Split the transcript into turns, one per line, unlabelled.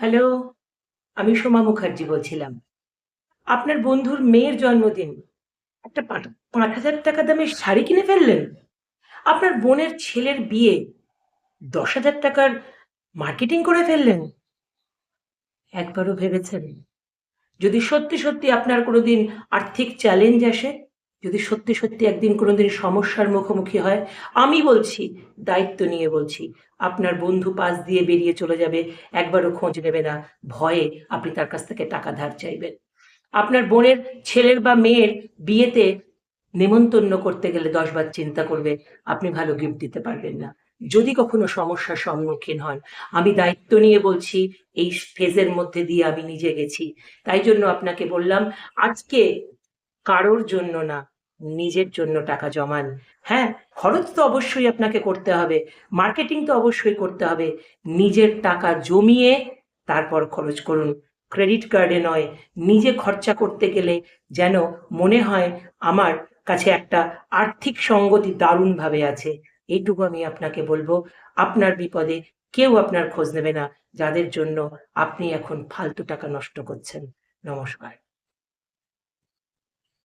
Hello, আমি সোমা মুখার্জি বলছিলাম। আপনার বন্ধুর মেয়ের জন্মদিন। একটা ৫,০০০ দামের শাড়ি কিনে ফেললেন। আপনার বোনের ছেলের বিয়ে, ১০,০০০ মার্কেটিং করে ফেললেন। একবারও ভেবেছেন? যদি সত্যি সত্যি আপনার কোনোদিন আর্থিক চ্যালেঞ্জ আসে, যদি সত্যি সত্যি একদিন কোনোদিন সমস্যার মুখোমুখি হয়, আমি বলছি, দায়িত্ব নিয়ে বলছি, আপনার বন্ধু পাশ দিয়ে বেরিয়ে চলে যাবে, একবারও খোঁজ নেবে না, ভয়ে আপনি তার কাছ থেকে টাকা ধার চাইবেন। আপনার বোনের ছেলের বা মেয়ের বিয়েতে নেমন্তন্ন করতে গেলে ১০ বার চিন্তা করবে, আপনি ভালো গিফট দিতে পারবেন না। যদি কখনো সমস্যার সম্মুখীন হন, আমি দায়িত্ব নিয়ে বলছি, এই ফেজের মধ্যে দিয়ে আমি নিজে গেছি। তাই জন্য আপনাকে বললাম, আজকে কারোর জন্য না, নিজের জন্য টাকা জমান। হ্যাঁ, খরচ তো অবশ্যই আপনাকে করতে হবে, মার্কেটিং তো অবশ্যই করতে হবে। নিজের টাকা জমিয়ে তারপর খরচ করুন। ক্রেডিট কার্ডে নয়, নিজে খরচা করতে গেলে যেন মনে হয় আমার কাছে একটা আর্থিক সঙ্গতি দারুণভাবে আছে। এইটুকু আমি আপনাকে বলবো। আপনার বিপদে কেউ আপনার খোঁজ নেবে না, যাদের জন্য আপনি এখন ফালতু টাকা নষ্ট করছেন। নমস্কার।